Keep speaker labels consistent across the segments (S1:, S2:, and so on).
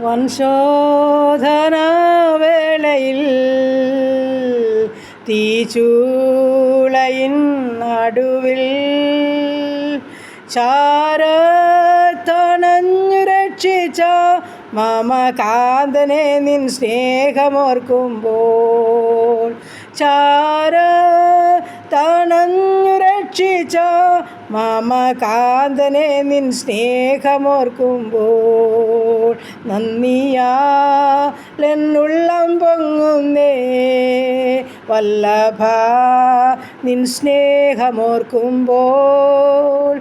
S1: വൻശോധനവേളയിൽ തീച്ചൂളയിൻ നടുവിൽ ചാരത്തണഞ്ഞു രക്ഷിച്ച മമകാന്തനെ നിൻ സ്നേഹമോർക്കുമ്പോൾ ചാരത്തണഞ്ഞു രക്ഷിച്ച മമകാന്തനെ നിൻ സ്നേഹമോർക്കുമ്പോൾ നന്ദിയാലെന്നുള്ളം പൊങ്ങുന്നേ വല്ലഭ നിൻ സ്നേഹമോർക്കുമ്പോൾ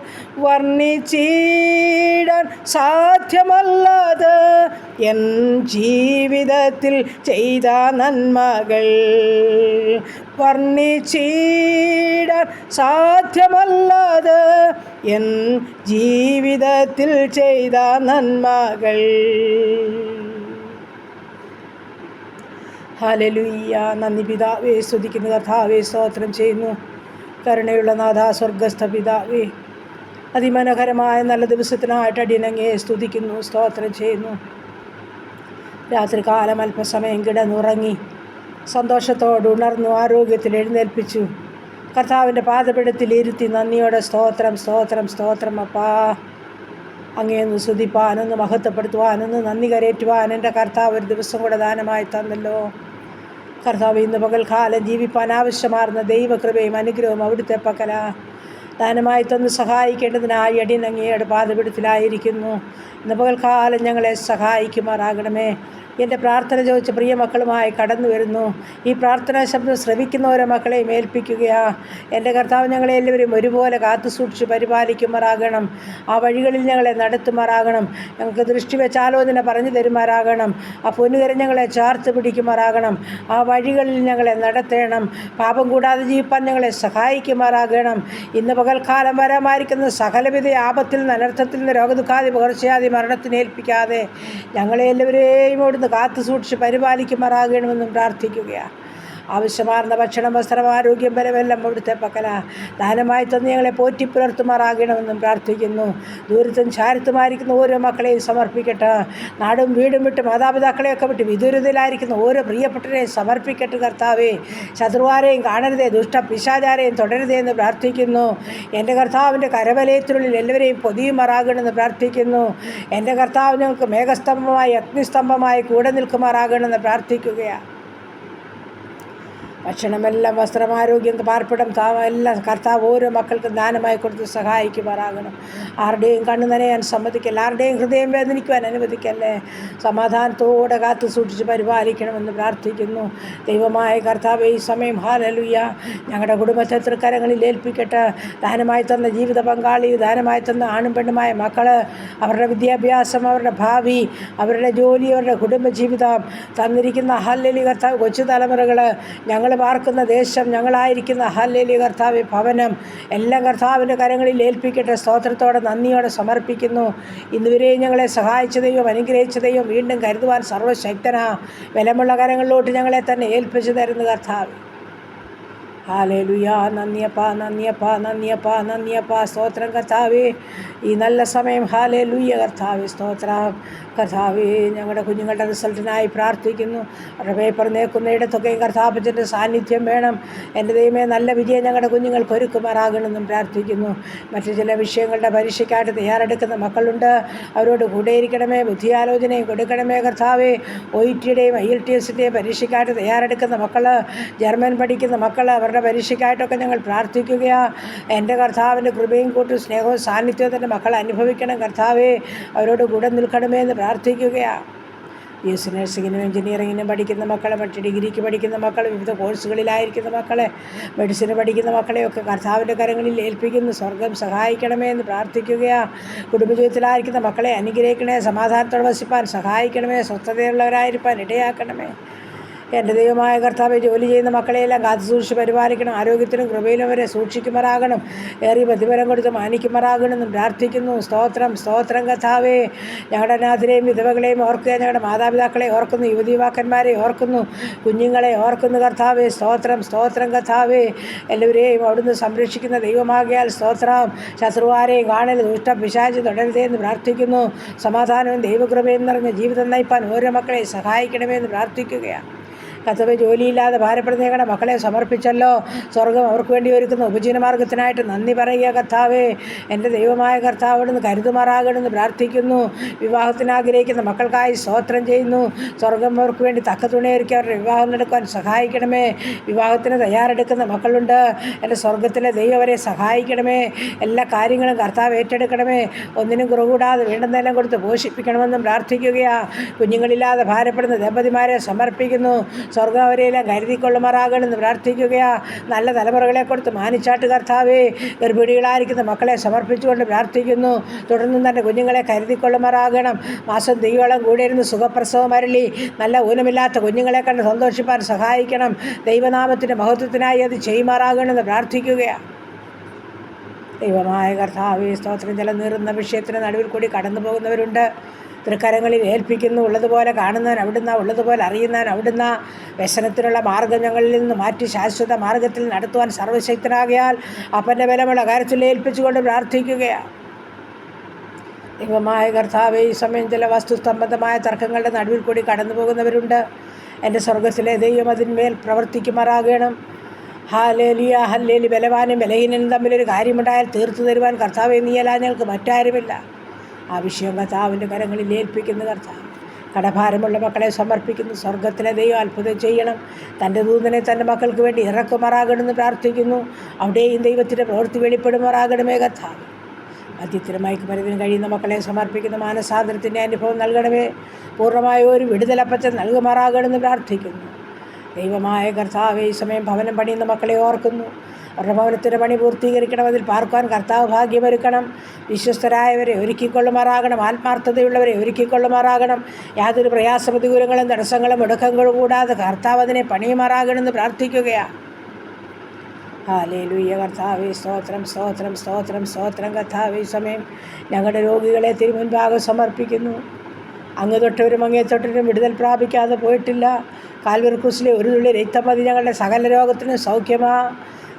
S1: വർണ്ണിച്ചിടാൻ സാധ്യമല്ലാതെ എൻ ജീവിതത്തിൽ ചെയ്ത നന്മകൾ വർണ്ണിച്ചിടാൻ സാധ്യമല്ലാതെ എൻ ജീവിതത്തിൽ ചെയ്ത നന്മകൾ. ഹല്ലേലൂയ. നന്ദി പിതാവേ, സ്തുതിക്കുന്നു കർത്താവേ, സ്തോത്രം ചെയ്യുന്നു. കരുണയുള്ള നാഥ, സ്വർഗസ്ഥ പിതാവേ, അതിമനോഹരമായ നല്ല ദിവസത്തിനായിട്ട് അടിയനങ്ങയെ സ്തുതിക്കുന്നു, സ്തോത്രം ചെയ്യുന്നു. രാത്രികാലം അല്പസമയം കിടന്നുറങ്ങി സന്തോഷത്തോടെ ഉണർന്നു ആരോഗ്യത്തിൽ എഴുന്നേൽപ്പിച്ചു കർത്താവിൻ്റെ പാദപീഠത്തിൽ ഇരുത്തി നന്ദിയോടെ സ്തോത്രം സ്തോത്രം സ്തോത്രം. അപ്പാ, അങ്ങേയൊന്ന് സ്തുതിപ്പാനൊന്ന് മഹത്വപ്പെടുത്തുവാനൊന്ന് നന്ദി കരേറ്റുവാൻ എൻ്റെ കർത്താവ് ഒരു ദിവസം കൂടെ ദാനമായി തന്നല്ലോ. കർത്താവ്, ഇന്ന് പകൽക്കാലം ജീവിപ്പാൻ ആവശ്യമാർന്ന ദൈവകൃപയും അനുഗ്രഹവും അവിടുത്തെ പക്കല ദാനമായി തന്ന് സഹായിക്കേണ്ടതിനായി അടിയൻ അങ്ങയുടെ പാദപീഠത്തിലായിരിക്കുന്നു. ഇന്ന് പകൽക്കാലം ഞങ്ങളെ സഹായിക്കുമാറാകണമേ. എൻ്റെ പ്രാർത്ഥന ചോദിച്ച പ്രിയ മക്കളുമായി കടന്നു വരുന്നു. ഈ പ്രാർത്ഥനാ ശബ്ദം ശ്രവിക്കുന്ന ഓരോ മക്കളെയും ഏൽപ്പിക്കുകയാണ്. എൻ്റെ കർത്താവ് ഞങ്ങളെ എല്ലാവരും ഒരുപോലെ കാത്തു സൂക്ഷിച്ച് പരിപാലിക്കുമാറാകണം. ആ വഴികളിൽ ഞങ്ങളെ നടത്തുമാറാകണം. ഞങ്ങൾക്ക് ദൃഷ്ടി വെച്ച് ആലോചന പറഞ്ഞു തരുമാറാകണം. ആ പൊന്നുകരം ഞങ്ങളെ ചേർത്ത് പിടിക്കുമാറാകണം. ആ വഴികളിൽ ഞങ്ങളെ നടത്തണം. പാപം കൂടാതെ ജീവിപ്പാൻ ഞങ്ങളെ സഹായിക്കുമാറാകണം. ഇന്ന് പകൽക്കാലം വരാമായിരിക്കുന്ന സകലവിധ ആപത്തിൽ നിന്ന്, അനർത്ഥത്തിൽ നിന്ന്, രോഗദുഃഖാദി പകർച്ചയാദി മരണത്തിന് ഏൽപ്പിക്കാതെ ഞങ്ങളെ എല്ലാവരെയും ഓടുന്ന കാത്തു സൂക്ഷിച്ച് പരിപാലിക്കുമാറാകണമെന്നും പ്രാർത്ഥിക്കുകയാണ്. ആവശ്യമാർന്ന ഭക്ഷണം, വസ്ത്രം, ആരോഗ്യം, ബലമെല്ലാം അവിടുത്തെ പക്കല ദാനമായി തന്ന് ഞങ്ങളെ പോറ്റി പുലർത്തുമാറാകണമെന്നും പ്രാർത്ഥിക്കുന്നു. ദൂരത്തും ചാരത്തുമായിരിക്കുന്ന ഓരോ മക്കളെയും സമർപ്പിക്കട്ടെ. നാടും വീടും വിട്ട് മാതാപിതാക്കളെയൊക്കെ വിട്ട് വിദൂരതയിലായിരിക്കുന്ന ഓരോ പ്രിയപ്പെട്ടവരെയും സമർപ്പിക്കട്ടെ. കർത്താവേ, ശത്രുവാരെയും കാണരുതേ, ദുഷ്ട പിശാചാരെയും തുടരുതേ എന്ന് പ്രാർത്ഥിക്കുന്നു. എൻ്റെ കർത്താവിൻ്റെ കരവലയത്തിനുള്ളിൽ എല്ലാവരെയും പൊതിയുമാറാകണമെന്ന് പ്രാർത്ഥിക്കുന്നു. എൻ്റെ കർത്താവ് ഞങ്ങൾക്ക് മേഘസ്തംഭമായി അഗ്നിസ്തംഭമായി കൂടെ നിൽക്കുമാറാകണമെന്ന് പ്രാർത്ഥിക്കുകയാണ്. ഭക്ഷണമെല്ലാം, വസ്ത്രം, ആരോഗ്യം, പാർപ്പിടം, എല്ലാം കർത്താവ് ഓരോ മക്കൾക്കും ദാനമായി കൊടുത്ത് സഹായിക്കുമാറാകണം. ആരുടെയും കണ്ണു നനയാൻ സമ്മതിക്കല്ല, ആരുടെയും ഹൃദയം വേദനിക്കുവാൻ അനുവദിക്കല്ലേ. സമാധാനത്തോടെ കാത്തു സൂക്ഷിച്ച് പരിപാലിക്കണമെന്ന് പ്രാർത്ഥിക്കുന്നു. ദൈവമായ കർത്താവ്, ഈ സമയം ഹല്ലേലൂയ ഞങ്ങളുടെ കുടുംബത്തെ തൃക്കരങ്ങളിൽ ഏൽപ്പിക്കട്ടെ. ദാനമായി തന്ന ജീവിത പങ്കാളി, ദാനമായി തന്ന ആണും പെണ്ണുമായ മക്കൾ, അവരുടെ വിദ്യാഭ്യാസം, അവരുടെ ഭാവി, അവരുടെ ജോലി, അവരുടെ കുടുംബജീവിതം തന്നിരിക്കുന്ന ഹല്ലേലൂയ കർത്താവ്, കൊച്ചു തലമുറകൾ, ഞങ്ങൾ പാർക്കുന്ന ദേശം, ഞങ്ങളായിരിക്കുന്ന ഹല്ലേലൂയ കർത്താവ് ഭവനം എല്ലാം കർത്താവിൻ്റെ കരങ്ങളിൽ ഏൽപ്പിക്കട്ടെ. സ്തോത്രത്തോടെ നന്ദിയോടെ സമർപ്പിക്കുന്നു. ഇന്നുവരെയും ഞങ്ങളെ സഹായിച്ച ദൈവം, അനുഗ്രഹിച്ച ദൈവം വീണ്ടും കരുതുവാൻ സർവ്വശക്തനാ. ബലമുള്ള കരങ്ങളിലോട്ട് ഞങ്ങളെ തന്നെ ഏൽപ്പിച്ചു തരുന്ന കർത്താവ്. ഹല്ലേലൂയ. നന്ദിയപ്പാ, നന്ദിയപ്പാ, നന്ദിയപ്പാ, നന്ദിയപ്പാ. സ്തോത്രം കർത്താവേ, ഈ നല്ല സമയം. ഹല്ലേലൂയ കർത്താവേ, സ്തോത്രം കർത്താവേ. ഞങ്ങളുടെ കുഞ്ഞുങ്ങളുടെ റിസൾട്ടിനായി പ്രാർത്ഥിക്കുന്നു. അവരുടെ പേപ്പർ നേക്കുന്നയിടത്തൊക്കെയും കർത്താപ്പച്ചൻ്റെ സാന്നിധ്യം വേണം. എൻ്റെ ദൈവമേ, നല്ല വിജയം ഞങ്ങളുടെ കുഞ്ഞുങ്ങൾക്ക് ഒരുക്കുമാറാകണമെന്നും പ്രാർത്ഥിക്കുന്നു. മറ്റു ചില വിഷയങ്ങളുടെ പരീക്ഷയ്ക്കായിട്ട് തയ്യാറെടുക്കുന്ന മക്കളുണ്ട്. അവരോട് കൂടെ ഇരിക്കണമേ, ബുദ്ധിയാലോചനയും കൊടുക്കണമേ കർത്താവേ. OETയുടെയും IELTSൻ്റെയും പരീക്ഷയ്ക്കായിട്ട് തയ്യാറെടുക്കുന്ന മക്കൾ, ജർമ്മൻ പഠിക്കുന്ന മക്കൾ, അവരുടെ പരീക്ഷയ്ക്കായിട്ടൊക്കെ ഞങ്ങൾ പ്രാർത്ഥിക്കുകയാണ്. എൻ്റെ കർത്താവിൻ്റെ കൃപയും കൂട്ടും സ്നേഹവും സാന്നിധ്യവും തന്നെ മക്കൾ അനുഭവിക്കണം കർത്താവേ. അവരോട് കൂടെ നിൽക്കണമേ എന്ന് പ്രാർത്ഥിക്കുകയാണ്. BSc നഴ്സിങ്ങിനും എഞ്ചിനീയറിങ്ങിനും പഠിക്കുന്ന മക്കളെ, മറ്റ് ഡിഗ്രിക്ക് പഠിക്കുന്ന മക്കളെ, വിവിധ കോഴ്സുകളിലായിരിക്കുന്ന മക്കളെ, മെഡിസിന് പഠിക്കുന്ന മക്കളെയൊക്കെ കർത്താവിൻ്റെ കരങ്ങളിൽ ഏൽപ്പിക്കുന്നു. സ്വർഗം സഹായിക്കണമേ എന്ന് പ്രാർത്ഥിക്കുകയാണ്. കുടുംബജീവിതത്തിലായിരിക്കുന്ന മക്കളെ അനുഗ്രഹിക്കണേ, സമാധാനത്തോടെ വസിപ്പാൻ സഹായിക്കണമേ, സ്വസ്ഥതയുള്ളവരായിരിക്കാൻ ഇടയാക്കണമേ. എൻ്റെ ദൈവമായ കർത്താവെ, ജോലി ചെയ്യുന്ന മക്കളെയെല്ലാം കാത്തു സൂക്ഷിച്ച് പരിപാലിക്കണം. ആരോഗ്യത്തിനും കൃപയിലും അവരെ സൂക്ഷിക്കുമാറാകണം. ഏറിയ പ്രതിഫലം കൊടുത്ത് മാനിക്കുമാറാകണമെന്നും പ്രാർത്ഥിക്കുന്നു. സ്തോത്രം സ്തോത്രം കർത്താവേ. ഞങ്ങളുടെ അനാഥരെയും വിധവകളെയും ഓർക്കുക. ഞങ്ങളുടെ മാതാപിതാക്കളെ ഓർക്കുന്നു. യുവതീവാക്കന്മാരെ ഓർക്കുന്നു. കുഞ്ഞുങ്ങളെ ഓർക്കുന്നു കർത്താവേ. സ്തോത്രം സ്തോത്രം കർത്താവേ. എല്ലാവരെയും അവിടുന്ന് സംരക്ഷിക്കുന്ന ദൈവമാകിയാൽ സ്തോത്രം. ശത്രുവാരെയും കാണൽ ദുഷ്ട പിശാച് തുടരുതേ എന്ന് പ്രാർത്ഥിക്കുന്നു. സമാധാനവും ദൈവകൃപയും നിറഞ്ഞ ജീവിതം നയിപ്പാൻ ഓരോ മക്കളെ സഹായിക്കണമെന്ന് പ്രാർത്ഥിക്കുകയാണ്. കർത്താവേ, ജോലിയില്ലാതെ ഭാരപ്പെടുന്ന ഞങ്ങളുടെ മക്കളെ സമർപ്പിച്ചല്ലോ. സ്വർഗം അവർക്ക് വേണ്ടി ഒരുക്കുന്ന ഉപജീവനമാർഗത്തിനായിട്ട് നന്ദി പറയുക കർത്താവേ. എൻ്റെ ദൈവമായ കർത്താവിടുന്ന് കരുതുമാറാകണമെന്ന് പ്രാർത്ഥിക്കുന്നു. വിവാഹത്തിന് ആഗ്രഹിക്കുന്ന മക്കൾക്കായി സ്തോത്രം ചെയ്യുന്നു. സ്വർഗം അവർക്ക് വേണ്ടി തക്ക തുണയൊരുക്കി അവരുടെ വിവാഹം നടക്കുവാൻ സഹായിക്കണമേ. വിവാഹത്തിന് തയ്യാറെടുക്കുന്ന മക്കളുണ്ട്. എൻ്റെ സ്വർഗത്തിലെ ദൈവം അവരെ സഹായിക്കണമേ. എല്ലാ കാര്യങ്ങളും കർത്താവ് ഏറ്റെടുക്കണമേ. ഒന്നിനും കുറവുകൂടാതെ വേണ്ടുന്നതെല്ലാം കൊടുത്ത് പോഷിപ്പിക്കണമെന്നും പ്രാർത്ഥിക്കുകയാണ്. കുഞ്ഞുങ്ങളില്ലാതെ ഭാരപ്പെടുന്ന ദമ്പതിമാരെ സമർപ്പിക്കുന്നു. സ്വർഗം അവരെയെല്ലാം കരുതിക്കൊള്ളുമാറാകണമെന്ന് പ്രാർത്ഥിക്കുകയാ. നല്ല തലമുറകളെ കൊടുത്ത് മാനിച്ചാട്ട് കർത്താവേ. ഗർഭിണികളായിരിക്കുന്ന മക്കളെ സമർപ്പിച്ചുകൊണ്ട് പ്രാർത്ഥിക്കുന്നു. തുടർന്നും തൻ്റെ കുഞ്ഞുങ്ങളെ കരുതിക്കൊള്ളുമാറാകണം. മാസം ദൈവവളം കൂടിയിരുന്ന് സുഖപ്രസവം അരുളി നല്ല ഊനമില്ലാത്ത കുഞ്ഞുങ്ങളെ കണ്ട് സന്തോഷിപ്പാൻ സഹായിക്കണം. ദൈവനാമത്തിൻ്റെ മഹത്വത്തിനായി അത് ചെയ്യുമാറാകണമെന്ന് പ്രാർത്ഥിക്കുകയാണ്. ദൈവമായ കർത്താവേ, സ്തോത്രം. ജലം നീറുന്ന വിഷയത്തിന് നടുവിൽ കൂടി കടന്നു പോകുന്നവരുണ്ട്. തൃക്കരങ്ങളിൽ ഏൽപ്പിക്കുന്നു. ഉള്ളതുപോലെ കാണുന്നവൻ അവിടുന്ന്, ഉള്ളതുപോലെ അറിയുന്നവൻ അവിടുന്ന്. വ്യസനത്തിനുള്ള മാർഗ്ഗം ഞങ്ങളിൽ നിന്ന് മാറ്റി ശാശ്വത മാർഗ്ഗത്തിൽ നടത്തുവാൻ സർവശക്തനാകിയാൽ അപ്പൻ്റെ ബലമുള്ള കാര്യത്തിൽ ഏൽപ്പിച്ചുകൊണ്ട് പ്രാർത്ഥിക്കുകയാണ്. ദൈവമായ കർത്താവേ, ഈ സമയം ചില വസ്തുസംബന്ധമായ തർക്കങ്ങളുടെ നടുവിൽ കൂടി കടന്നു പോകുന്നവരുണ്ട്. എൻ്റെ സ്വർഗത്തിലെ ദൈവം അതിന്മേൽ പ്രവർത്തിക്കുമാറാകണം. Hallelujah hallelujah. ബലവാനും ബലഹീനനും തമ്മിലൊരു കാര്യമുണ്ടായാൽ തീർത്തു തരുവാൻ കർത്താവേ നീയല്ലാതെ ഞങ്ങൾക്ക് മറ്റാരുമില്ല. ആ വിഷയം കർത്താവിൻ്റെ കരങ്ങളിൽ ഏൽപ്പിക്കുന്ന കർത്താവ്. കടഭാരമുള്ള മക്കളെ സമർപ്പിക്കുന്നു. സ്വർഗത്തിലെ ദൈവം അത്ഭുതം ചെയ്യണം. തൻ്റെ ദൂതനെ തൻ്റെ മക്കൾക്ക് വേണ്ടി ഇറക്കുമാറാകണമെന്ന് പ്രാർത്ഥിക്കുന്നു. അവിടെയും ദൈവത്തിൻ്റെ പ്രവൃത്തി വെളിപ്പെടുമാറാകണമേ കർത്താവ്. മദ്യത്തിനും മയക്കുമരുന്നിനും കഴിയുന്ന മക്കളെ സമർപ്പിക്കുന്ന മാനസാന്തരത്തിൻ്റെ അനുഭവം നൽകണമേ. പൂർണ്ണമായ ഒരു വിടുതലപ്പച്ച നൽകുമാറാകണമെന്ന് പ്രാർത്ഥിക്കുന്നു. ദൈവമായ കർത്താവേ, ഈ സമയം ഭവനം പണിയുന്ന മക്കളെ ഓർക്കുന്നു. അവരുടെ ഭവനത്തിൻ്റെ പണി പൂർത്തീകരിക്കണം. അതിൽ പാർക്കുവാൻ കർത്താവ് ഭാഗ്യമൊരുക്കണം. വിശ്വസ്തരായവരെ ഒരുക്കിക്കൊള്ളുമാറാകണം. ആത്മാർത്ഥതയുള്ളവരെ ഒരുക്കിക്കൊള്ളുമാറാകണം. യാതൊരു പ്രയാസ പ്രതികൂലങ്ങളും തടസ്സങ്ങളും മുടക്കങ്ങളും കൂടാതെ കർത്താവ് അതിനെ പണിയുമാറാകണമെന്ന് പ്രാർത്ഥിക്കുകയാണ്. ഹല്ലേലൂയ കർത്താവേ, സ്തോത്രം സ്തോത്രം സ്തോത്രം സ്തോത്രം കർത്താവേ. ഈ സമയം ഞങ്ങളുടെ രോഗികളെ തിരുമുൻപാകെ സമർപ്പിക്കുന്നു. അങ്ങ് തൊട്ടവരും അങ്ങേ തൊട്ടവരും വിടുതൽ പ്രാപിക്കാതെ പോയിട്ടില്ല. കാൽവരി ക്രൂശിലെ ഒരു തുള്ളി രക്തം മതി ഞങ്ങളുടെ സകല രോഗത്തിനും സൗഖ്യമാ.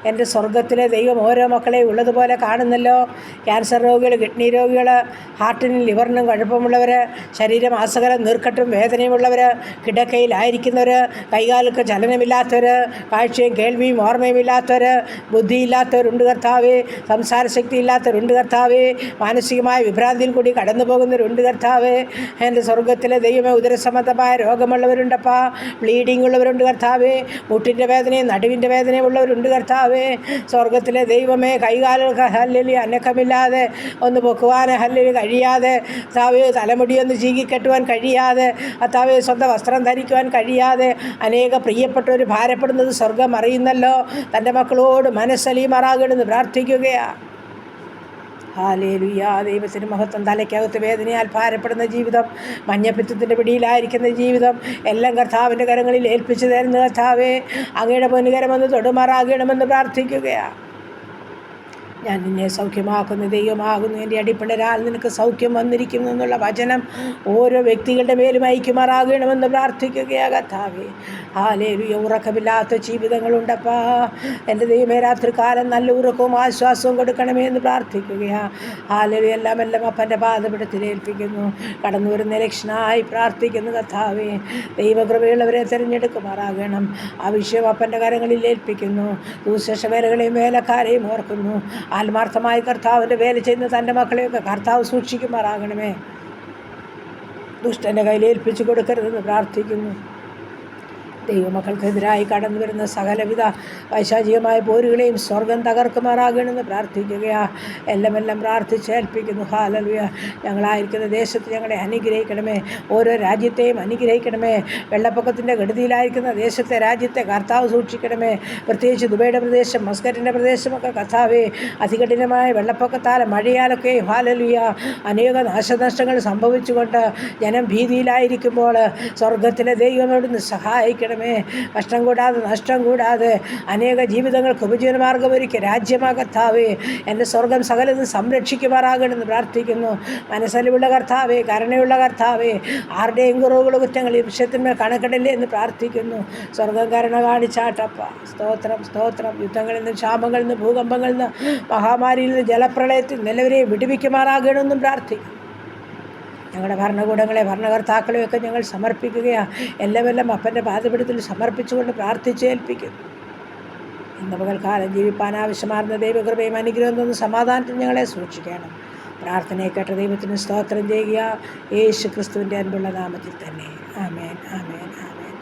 S1: എൻ്റെ സ്വർഗത്തിലെ ദൈവം ഓരോ മക്കളെ ഉള്ളതുപോലെ കാണുന്നല്ലോ. ക്യാൻസർ രോഗികൾ, കിഡ്നി രോഗികൾ, ഹാർട്ടിനും ലിവറിനും കുഴപ്പമുള്ളവർ, ശരീരം ആസകലം നീർക്കെട്ടും വേദനയുമുള്ളവർ, കിടക്കയിലായിരിക്കുന്നവർ, കൈകാലുക്ക് ചലനമില്ലാത്തവർ, കാഴ്ചയും കേൾവിയും ഓർമ്മയുമില്ലാത്തവർ, ബുദ്ധിയില്ലാത്തവരുണ്ട് കർത്താവേ. സംസാരശക്തി ഇല്ലാത്തവരുണ്ട് കർത്താവേ. മാനസികമായ വിഭ്രാന്തിയിൽ കൂടി കടന്നു പോകുന്നവരുണ്ട് കർത്താവേ. എൻ്റെ സ്വർഗത്തിലെ ദൈവമേ, ഉദരസംബന്ധമായ രോഗമുള്ളവരുണ്ടപ്പാ. ബ്ലീഡിംഗ് ഉള്ളവരുണ്ട് കർത്താവേ. മുട്ടിൻ്റെ വേദനയും നടുവിൻ്റെ വേദനയും ഉള്ളവരുണ്ട് കർത്താവേ. സ്വർഗത്തിലെ ദൈവമേ, കൈകാലുകൾക്ക് ഹല്ലേലൂയ അനക്കമില്ലാതെ ഒന്ന് പൊക്കുവാൻ ഹല്ലേലൂയ കഴിയാതെ, കർത്താവേ, തലമുടിയൊന്ന് ചീകിക്കെട്ടുവാൻ കഴിയാതെ, കർത്താവേ, സ്വന്തം വസ്ത്രം ധരിക്കുവാൻ കഴിയാതെ അനേക പ്രിയപ്പെട്ടവർ ഭാരപ്പെടുന്നത് സ്വർഗം അറിയുന്നല്ലോ. തൻ്റെ മക്കളോട് മനസ്സലിയുമാറാകണമെന്ന് പ്രാർത്ഥിക്കുകയാണ്. ഹല്ലേലൂയ. ദൈവത്തിന് മഹത്വം. തലയ്ക്കകത്ത് വേദനയാൽ ഭാരപ്പെടുന്ന ജീവിതം, മഞ്ഞപ്പിത്തത്തിൻ്റെ പിടിയിലായിരിക്കുന്ന ജീവിതം എല്ലാം കർത്താവിൻ്റെ കരങ്ങളിൽ ഏൽപ്പിച്ചു തരുന്ന കർത്താവേ, അങ്ങയുടെ പൊന്നുകരമെന്ന് തൊടുമാറാകണമെന്ന് പ്രാർത്ഥിക്കുകയാണ്. ഞാൻ നിന്നെ സൗഖ്യമാക്കുന്ന ദൈവമാകുന്നു. എൻ്റെ അടിപ്പിണരാൽ നിനക്ക് സൗഖ്യം വന്നിരിക്കുന്നു എന്നുള്ള വചനം ഓരോ വ്യക്തികളുടെ മേലും ഐക്യമാറാകണമെന്ന് പ്രാർത്ഥിക്കുകയാണ് കർത്താവേ. ഹല്ലേലൂയ. ഉറക്കമില്ലാത്ത ജീവിതങ്ങളുണ്ടപ്പാ. എൻ്റെ ദൈവമേ, രാത്രികാലം നല്ല ഉറക്കവും ആശ്വാസവും കൊടുക്കണമേ എന്ന് പ്രാർത്ഥിക്കുകയാണ്. ഹല്ലേലൂയ. എല്ലാം അപ്പൻ്റെ പാദപീഠത്തിൽ ഏൽപ്പിക്കുന്നു. കടന്നു വരുന്ന രക്ഷനായി പ്രാർത്ഥിക്കുന്നു കർത്താവേ. ദൈവകൃപയുള്ളവരെ തിരഞ്ഞെടുക്കുമാറാകണം. ആ വിഷയം അപ്പൻ്റെ കരങ്ങളിൽ ഏൽപ്പിക്കുന്നു. സുവിശേഷ വേലകളെയും വേലക്കാരെയും ഓർക്കുന്നു. ആത്മാർത്ഥമായി കർത്താവിൻ്റെ വേല ചെയ്യുന്ന തൻ്റെ മക്കളെയൊക്കെ കർത്താവ് സൂക്ഷിക്കുമാറാകണമേ. ദുഷ്ടൻ്റെ കയ്യിൽ ഏൽപ്പിച്ചു കൊടുക്കരുതെന്ന് പ്രാർത്ഥിക്കുന്നു. ദൈവമക്കൾക്കെതിരായി കടന്നു വരുന്ന സകലവിധ വൈശാചികമായ പോരുകളെയും സ്വർഗം തകർക്കുമാറാകണമെന്ന് പ്രാർത്ഥിക്കുകയാണ്. എല്ലാം പ്രാർത്ഥിച്ചേൽപ്പിക്കുന്നു. ഹല്ലേലൂയ. ഞങ്ങളായിരിക്കുന്ന ദേശത്ത് ഞങ്ങളെ അനുഗ്രഹിക്കണമേ. ഓരോ രാജ്യത്തെയും അനുഗ്രഹിക്കണമേ. വെള്ളപ്പൊക്കത്തിൻ്റെ കെടുതിയിലായിരിക്കുന്ന ദേശത്തെ, രാജ്യത്തെ കർത്താവ് സൂക്ഷിക്കണമേ. പ്രത്യേകിച്ച് ദുബൈയുടെ പ്രദേശം, മസ്കറ്റിൻ്റെ പ്രദേശമൊക്കെ കർത്താവേ, അതികഠിനമായ വെള്ളപ്പൊക്കത്താലും മഴയാലൊക്കെ ഹല്ലേലൂയ അനേക നാശനഷ്ടങ്ങൾ സംഭവിച്ചുകൊണ്ട് ജനം ഭീതിയിലായിരിക്കുമ്പോൾ സ്വർഗത്തിലെ ദൈവം അവിടുന്ന് സഹായിക്കണം. ദൈവമേ, കഷ്ടം കൂടാതെ നഷ്ടം കൂടാതെ അനേക ജീവിതങ്ങൾക്ക് ഉപജീവനമാർഗമൊരുക്കി രാജ്യമാ കർത്താവേ, എൻ്റെ സ്വർഗം സകലതും സംരക്ഷിക്കുമാറാകണമെന്ന് പ്രാർത്ഥിക്കുന്നു. മനസ്സലിവുള്ള കർത്താവേ, കരുണയുള്ള കർത്താവേ, ആരുടെയും കുറവുകളും കുറ്റങ്ങൾ ഈ വിഷയത്തിന്മേൽ കണക്കിടല്ലേ എന്ന് പ്രാർത്ഥിക്കുന്നു. സ്വർഗം കരുണ കാണിച്ചാട്ടപ്പ. സ്തോത്രം, സ്തോത്രം. യുദ്ധങ്ങളിൽ നിന്ന്, ക്ഷാമങ്ങളിൽ നിന്ന്, ഭൂകമ്പങ്ങളിൽ നിന്ന്, മഹാമാരിയിൽ നിന്ന്, ജലപ്രളയത്തിൽ നിലവരെ വിടുവിക്കുമാറാകണമെന്നും പ്രാർത്ഥിക്കുന്നു. ഞങ്ങളുടെ ഭരണകൂടങ്ങളെ, ഭരണകർത്താക്കളെയൊക്കെ ഞങ്ങൾ സമർപ്പിക്കുകയാണ്. എല്ലാം അപ്പൻ്റെ പാദപീഠത്തിൽ സമർപ്പിച്ചുകൊണ്ട് പ്രാർത്ഥിച്ചേൽപ്പിക്കുന്നു. ഇന്ന് പകൽക്കാലം ജീവിപ്പാൻ ആവശ്യമാർന്ന ദൈവകൃപയും അനുഗ്രഹം തന്ന് സമാധാനത്തിൽ ഞങ്ങളെ സൂക്ഷിക്കണം. പ്രാർത്ഥനയെ കേട്ട ദൈവത്തിന് സ്തോത്രം ചെയ്യുക, യേശു ക്രിസ്തുവിൻ്റെ അൻപുള്ള നാമത്തിൽ തന്നെ. ആമേൻ, ആമേൻ, ആമേൻ.